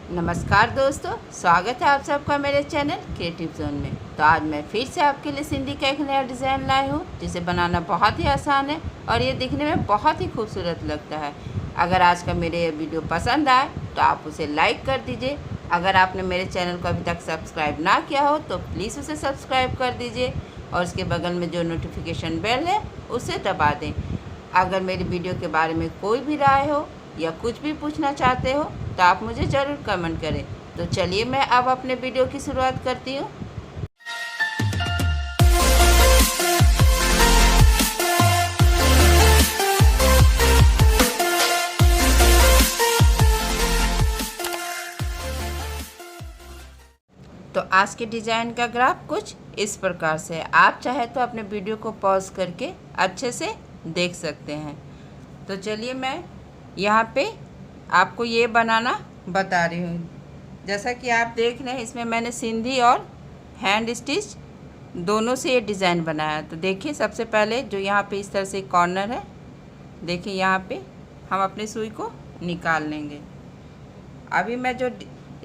नमस्कार दोस्तों, स्वागत है आप सबका मेरे चैनल क्रिएटिव जोन में। तो आज मैं फिर से आपके लिए सिंधी का एक नया डिज़ाइन लाई हूँ, जिसे बनाना बहुत ही आसान है और ये दिखने में बहुत ही खूबसूरत लगता है। अगर आज का मेरे ये वीडियो पसंद आए तो आप उसे लाइक कर दीजिए। अगर आपने मेरे चैनल को अभी तक सब्सक्राइब ना किया हो तो प्लीज़ उसे सब्सक्राइब कर दीजिए और उसके बगल में जो नोटिफिकेशन बेल है उसे दबा दें। अगर मेरी वीडियो के बारे में कोई भी राय हो या कुछ भी पूछना चाहते हो तो आप मुझे ज़रूर कमेंट करें। तो चलिए मैं अब अपने वीडियो की शुरुआत करती हूँ। तो आज के डिज़ाइन का ग्राफ कुछ इस प्रकार से है। आप चाहे तो अपने वीडियो को पॉज करके अच्छे से देख सकते हैं। तो चलिए मैं यहाँ पे आपको ये बनाना बता रही हूँ। जैसा कि आप देख रहे हैं, इसमें मैंने सिंधी और हैंड स्टिच दोनों से ये डिज़ाइन बनाया। तो देखिए, सबसे पहले जो यहाँ पे इस तरह से कॉर्नर है, देखिए यहाँ पे हम अपनी सुई को निकाल लेंगे। अभी मैं जो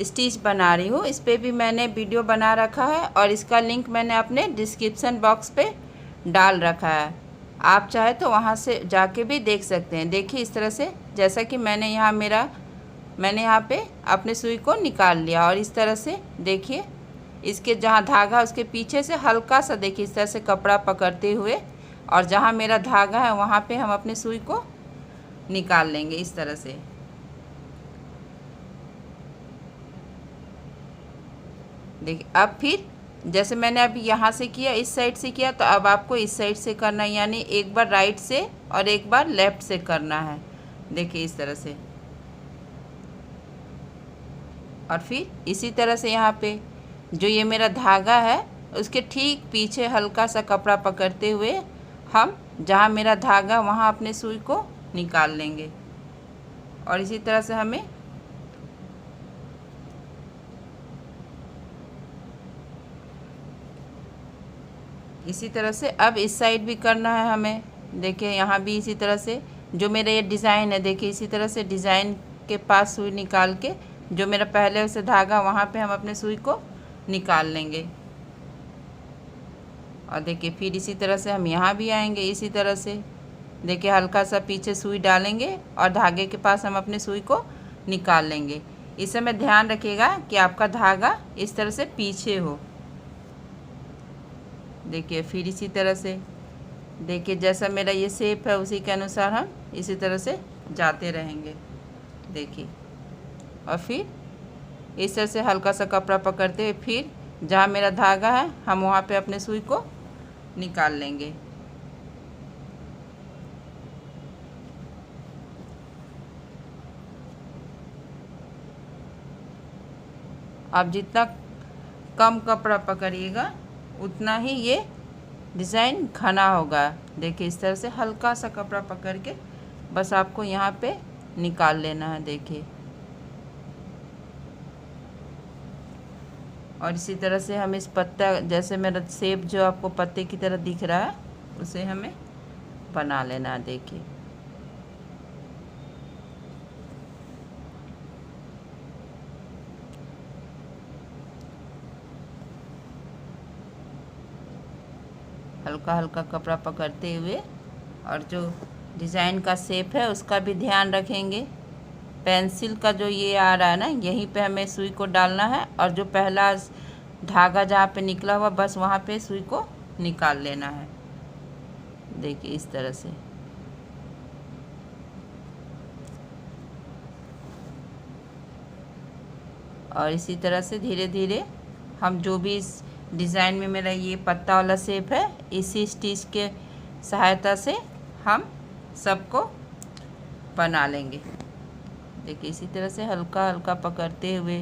स्टिच बना रही हूँ इस पर भी मैंने वीडियो बना रखा है और इसका लिंक मैंने अपने डिस्क्रिप्शन बॉक्स पे डाल रखा है। आप चाहे तो वहाँ से जाके भी देख सकते हैं। देखिए इस तरह से, जैसा कि मैंने यहाँ पे अपने सुई को निकाल लिया और इस तरह से देखिए, इसके जहाँ धागा उसके पीछे से हल्का सा देखिए इस तरह से कपड़ा पकड़ते हुए, और जहाँ मेरा धागा है वहाँ पे हम अपने सुई को निकाल लेंगे इस तरह से। देखिए अब फिर जैसे मैंने अभी यहाँ से किया, इस साइड से किया, तो अब आपको इस साइड से करना है, यानी एक बार राइट से और एक बार लेफ़्ट से करना है। देखिए इस तरह से। और फिर इसी तरह से यहाँ पे जो ये मेरा धागा है उसके ठीक पीछे हल्का सा कपड़ा पकड़ते हुए हम जहाँ मेरा धागा वहाँ अपने सुई को निकाल लेंगे। और इसी तरह से हमें इसी तरह से अब इस साइड भी करना है हमें। देखिए यहाँ भी इसी तरह से जो मेरा ये डिज़ाइन है, देखिए इसी तरह से डिज़ाइन के पास सुई निकाल के जो मेरा पहले से धागा वहाँ पे हम अपने सुई को निकाल लेंगे। और देखिए फिर इसी तरह से हम यहाँ भी आएंगे। इसी तरह से देखिए हल्का सा पीछे सुई डालेंगे और धागे के पास हम अपने सुई को निकाल लेंगे। इस समय ध्यान रखिएगा कि आपका धागा इस तरह से पीछे हो। देखिए फिर इसी तरह से, देखिए जैसा मेरा ये शेप है उसी के अनुसार हम इसी तरह से जाते रहेंगे। देखिए और फिर इस तरह से हल्का सा कपड़ा पकड़ते हुए फिर जहाँ मेरा धागा है हम वहाँ पे अपने सुई को निकाल लेंगे। आप जितना कम कपड़ा पकड़िएगा उतना ही ये डिज़ाइन घना होगा। देखिए इस तरह से हल्का सा कपड़ा पकड़ के बस आपको यहाँ पे निकाल लेना है। देखिए और इसी तरह से हम इस पत्ता, जैसे मेरा शेप जो आपको पत्ते की तरह दिख रहा है, उसे हमें बना लेना है। देखिए हल्का हल्का कपड़ा पकड़ते हुए, और जो डिज़ाइन का शेप है उसका भी ध्यान रखेंगे। पेंसिल का जो ये आ रहा है ना, यहीं पे हमें सुई को डालना है और जो पहला धागा जहाँ पे निकला हुआ बस वहाँ पे सुई को निकाल लेना है। देखिए इस तरह से। और इसी तरह से धीरे धीरे हम जो भी इस डिज़ाइन में मेरा ये पत्ता वाला शेप है, इसी स्टिच के सहायता से हम सबको बना लेंगे। देखिए इसी तरह से हल्का हल्का पकड़ते हुए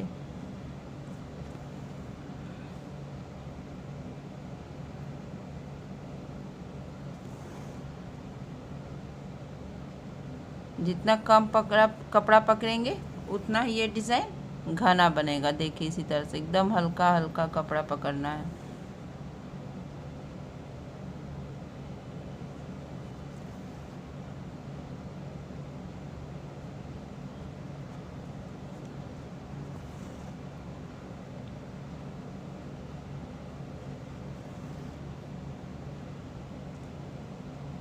जितना कम कपड़ा पकड़ेंगे उतना ही ये डिज़ाइन घना बनेगा। देखिए इसी तरह से एकदम हल्का हल्का कपड़ा पकड़ना है।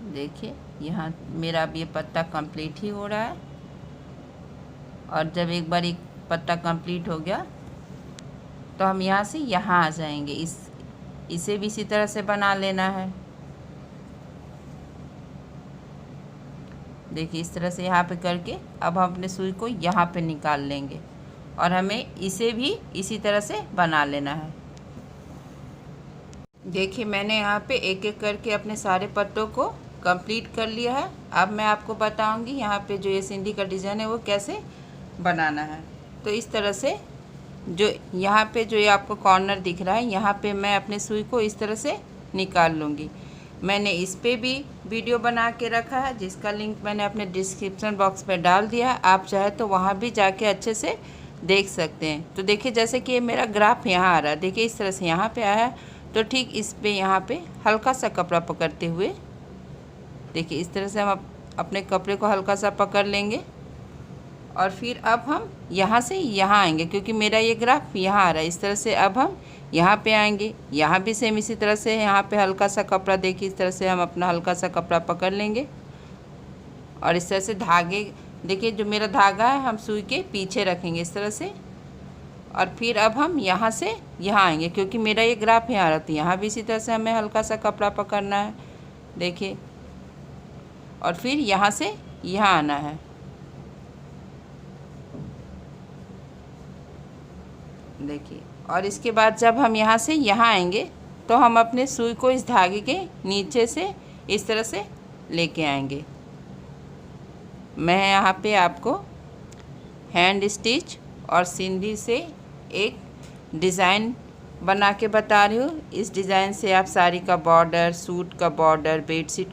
देखिए यहाँ मेरा अब ये पत्ता कंप्लीट ही हो रहा है। और जब एक बार एक पत्ता कंप्लीट हो गया तो हम यहाँ से यहाँ आ जाएंगे। इसे भी इसी तरह से बना लेना है। देखिए इस तरह से यहाँ पे करके अब हम अपने सुई को यहाँ पे निकाल लेंगे और हमें इसे भी इसी तरह से बना लेना है। देखिए मैंने यहाँ पे एक एक करके अपने सारे पत्तों को कंप्लीट कर लिया है। अब मैं आपको बताऊंगी यहाँ पे जो ये सिंधी का डिज़ाइन है वो कैसे बनाना है। तो इस तरह से जो यहाँ पे जो ये आपको कॉर्नर दिख रहा है, यहाँ पे मैं अपने सुई को इस तरह से निकाल लूँगी। मैंने इस पे भी वीडियो बना के रखा है जिसका लिंक मैंने अपने डिस्क्रिप्शन बॉक्स में डाल दिया है। आप चाहे तो वहाँ भी जाके अच्छे से देख सकते हैं। तो देखिए जैसे कि ये मेरा ग्राफ यहाँ आ रहा है, देखिए इस तरह से यहाँ पे आया है। तो ठीक इस पे यहाँ पे हल्का सा कपड़ा पकड़ते हुए देखिए इस तरह से हम अपने कपड़े को हल्का सा पकड़ लेंगे और फिर अब हम यहाँ से यहाँ आएंगे, क्योंकि मेरा ये ग्राफ यहाँ आ रहा है। इस तरह से अब हम यहाँ पे आएंगे, यहाँ भी सेम इसी तरह से यहाँ पे हल्का सा कपड़ा देखिए इस तरह से हम अपना हल्का सा कपड़ा पकड़ लेंगे और इस तरह से धागे देखिए जो मेरा धागा है हम सुई के पीछे रखेंगे इस तरह से। और फिर अब हम यहाँ से यहाँ आएंगे, क्योंकि मेरा ये ग्राफ यहाँ आ रहा था, यहाँ भी इसी तरह से हमें हल्का सा कपड़ा पकड़ना है देखिए। और फिर यहाँ से यहाँ आना है। देखिए और इसके बाद जब हम यहाँ से यहाँ आएंगे तो हम अपने सुई को इस धागे के नीचे से इस तरह से लेके आएंगे। मैं यहाँ पे आपको हैंड स्टिच और सिंधी से एक डिज़ाइन बना के बता रही हूँ। इस डिज़ाइन से आप साड़ी का बॉर्डर, सूट का बॉर्डर, बेडशीट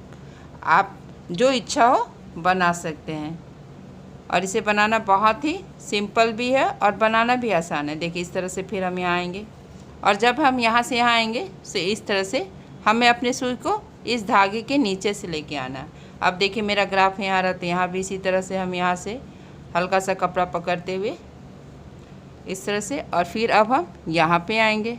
आप जो इच्छा हो बना सकते हैं। और इसे बनाना बहुत ही सिंपल भी है और बनाना भी आसान है। देखिए इस तरह से फिर हम यहाँ आएंगे और जब हम यहाँ से यहाँ आएंगे तो इस तरह से हमें अपने सुई को इस धागे के नीचे से लेके आना है। अब देखिए मेरा ग्राफ यहाँ रहा तो यहाँ भी इसी तरह से हम यहाँ से हल्का सा कपड़ा पकड़ते हुए इस तरह से और फिर अब हम यहाँ पे आएंगे।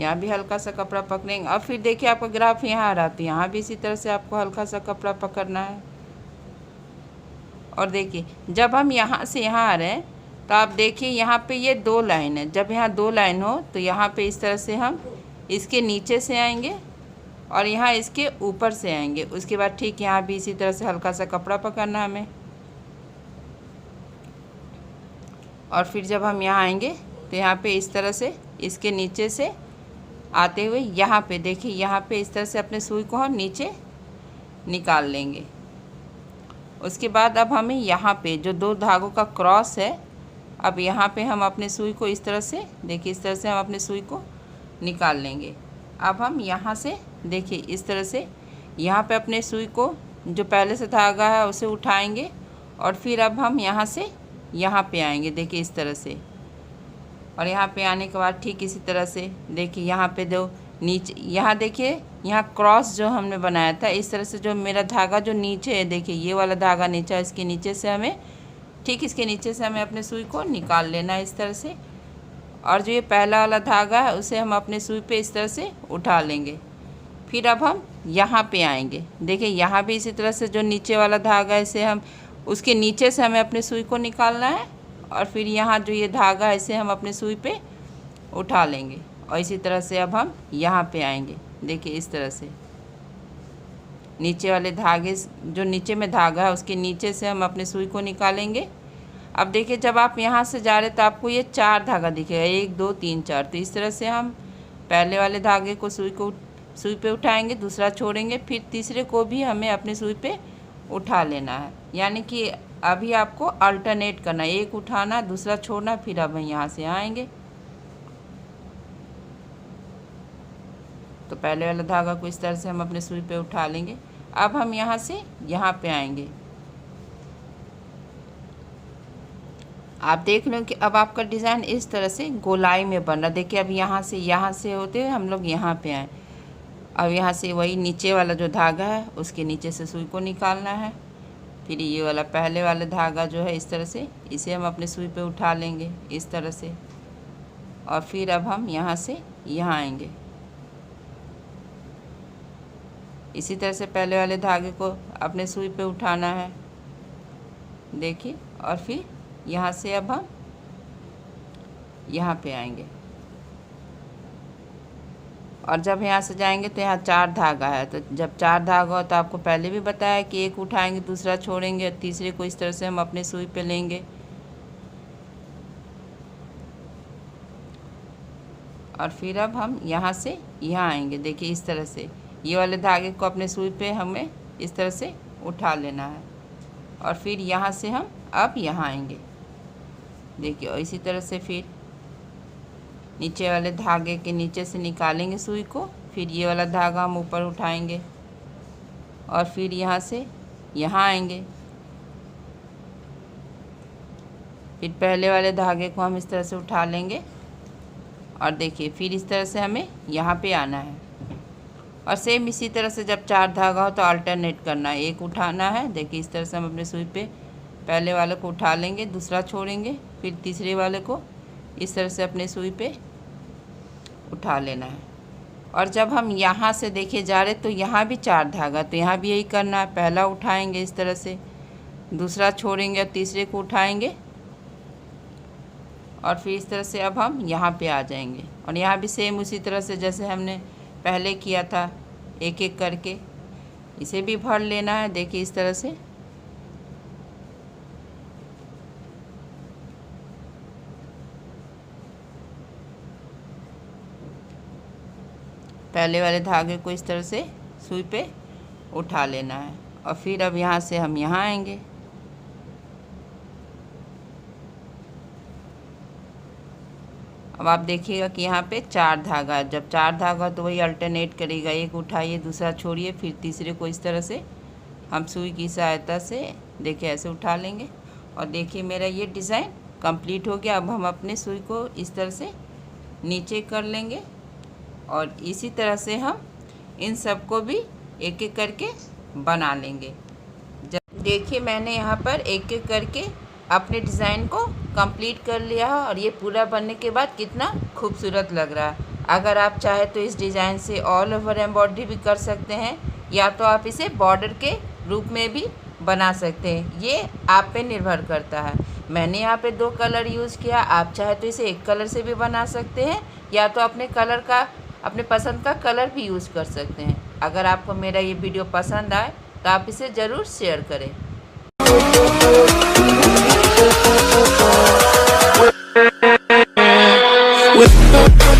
यहाँ भी हल्का सा कपड़ा पकड़ेंगे और फिर देखिए आपका ग्राफ यहाँ आ रहा तो यहाँ भी इसी तरह से आपको हल्का सा कपड़ा पकड़ना है। और देखिए जब हम यहाँ से यहाँ आ रहे हैं तो आप देखिए यहाँ पे ये दो लाइन है। जब यहाँ दो लाइन हो तो यहाँ पे इस तरह से हम इसके नीचे से आएंगे और यहाँ इसके ऊपर से आएंगे। उसके बाद ठीक यहाँ भी इसी तरह से हल्का सा कपड़ा पकड़ना हमें। और फिर जब हम यहाँ आएंगे तो यहाँ पे इस तरह से इसके नीचे से आते हुए यहाँ पे देखिए यहाँ पे इस तरह से अपने सुई को हम नीचे निकाल लेंगे। उसके बाद अब हमें यहाँ पे जो दो धागों का क्रॉस है, अब यहाँ पे हम अपने सुई को इस तरह से देखिए इस तरह से हम अपने सुई को निकाल लेंगे। अब हम यहाँ से देखिए इस तरह से यहाँ पे अपने सुई को जो पहले से धागा है उसे उठाएंगे और फिर अब हम यहाँ से यहाँ पे आएंगे देखिए इस तरह से। और यहाँ पे आने के बाद ठीक इसी तरह से देखिए यहाँ पे दो नीचे यहाँ देखिए यहाँ क्रॉस जो हमने बनाया था इस तरह से जो मेरा धागा जो नीचे है देखिए ये वाला धागा नीचे, इसके नीचे से हमें ठीक इसके नीचे से हमें अपने सुई को निकाल लेना है इस तरह से। और जो ये पहला वाला धागा है उसे हम अपने सुई पे इस तरह से उठा लेंगे। फिर अब हम यहाँ पे आएंगे, देखिए यहाँ भी इसी तरह से जो नीचे वाला धागा है इसे हम उसके नीचे से हमें अपने सुई को निकालना है और फिर यहाँ जो ये धागा है इसे हम अपने सुई पे उठा लेंगे। और इसी तरह से अब हम यहाँ पे आएंगे, देखिए इस तरह से नीचे वाले धागे जो नीचे में धागा है उसके नीचे से हम अपने सुई को निकालेंगे। अब देखिए जब आप यहाँ से जा रहे तो आपको ये चार धागा दिखेगा, 1 2 3 4। तो इस तरह से हम पहले वाले धागे को सुई पे उठाएंगे, दूसरा छोड़ेंगे, फिर तीसरे को भी हमें अपने सुई पे उठा लेना है। यानी कि अभी आपको अल्टरनेट करना है, एक उठाना दूसरा छोड़ना, फिर अब हम यहाँ से आएंगे। तो पहले वाला धागा को इस तरह से हम अपने सुई पे उठा लेंगे। अब हम यहाँ से यहाँ पे आएंगे। आप देख लो कि अब आपका डिज़ाइन इस तरह से गोलाई में बन रहा। देखिए अब यहाँ से होते हुए हम लोग यहाँ पे आए। अब यहाँ से वही नीचे वाला जो धागा है उसके नीचे से सुई को निकालना है। फिर ये वाला पहले वाला धागा जो है इस तरह से इसे हम अपने सुई पे उठा लेंगे इस तरह से। और फिर अब हम यहाँ से यहाँ आएंगे। इसी तरह से पहले वाले धागे को अपने सुई पे उठाना है, देखिए। और फिर यहाँ से अब हम यहाँ पे आएंगे, और जब यहाँ से जाएंगे तो यहाँ 4 धागा है। तो जब 4 धागा हो तो आपको पहले भी बताया कि एक उठाएंगे, दूसरा छोड़ेंगे, और तीसरे को इस तरह से हम अपने सुई पे लेंगे। और फिर अब हम यहाँ से यहाँ आएंगे, देखिए इस तरह से ये वाले धागे को अपने सुई पे हमें इस तरह से उठा लेना है। और फिर यहाँ से हम अब यहाँ आएंगे, देखिए। और इसी तरह से फिर नीचे वाले धागे के नीचे से निकालेंगे सुई को, फिर ये वाला धागा हम ऊपर उठाएंगे, और फिर यहाँ से यहाँ आएंगे। फिर पहले वाले धागे को हम इस तरह से उठा लेंगे, और देखिए फिर इस तरह से हमें यहाँ पे आना है। और सेम इसी तरह से जब 4 धागा हो तो अल्टरनेट करना है, एक उठाना है, देखिए इस तरह से हम अपने सुई पे पहले वाले को उठा लेंगे, दूसरा छोड़ेंगे, फिर तीसरे वाले को इस तरह से अपने सुई पे उठा लेना है। और जब हम यहाँ से देखिए जा रहे तो यहाँ भी 4 धागा, तो यहाँ भी यही करना है, पहला उठाएंगे इस तरह से, दूसरा छोड़ेंगे और तीसरे को उठाएंगे, और फिर इस तरह से अब हम यहाँ पे आ जाएंगे। और यहाँ भी सेम उसी तरह से जैसे हमने पहले किया था, एक एक करके इसे भी भर लेना है, देखिए इस तरह से। पहले वाले धागे को इस तरह से सुई पे उठा लेना है, और फिर अब यहाँ से हम यहाँ आएंगे। अब आप देखिएगा कि यहाँ पे 4 धागा है, जब 4 धागा तो वही अल्टरनेट करेगा, एक उठाइए, दूसरा छोड़िए, फिर तीसरे को इस तरह से हम सुई की सहायता से देखिए ऐसे उठा लेंगे। और देखिए मेरा ये डिज़ाइन कंप्लीट हो गया। अब हम अपने सुई को इस तरह से नीचे कर लेंगे, और इसी तरह से हम इन सब को भी एक एक करके बना लेंगे। जब देखिए मैंने यहाँ पर एक एक करके अपने डिज़ाइन को कंप्लीट कर लिया है, और ये पूरा बनने के बाद कितना खूबसूरत लग रहा है। अगर आप चाहे तो इस डिज़ाइन से ऑल ओवर एम्ब्रॉयडरी भी कर सकते हैं, या तो आप इसे बॉर्डर के रूप में भी बना सकते हैं, ये आप पे निर्भर करता है। मैंने यहाँ पे 2 कलर यूज़ किया, आप चाहे तो इसे 1 कलर से भी बना सकते हैं, या तो अपने पसंद का कलर भी यूज़ कर सकते हैं। अगर आपको मेरा ये वीडियो पसंद आए तो आप इसे ज़रूर शेयर करें। With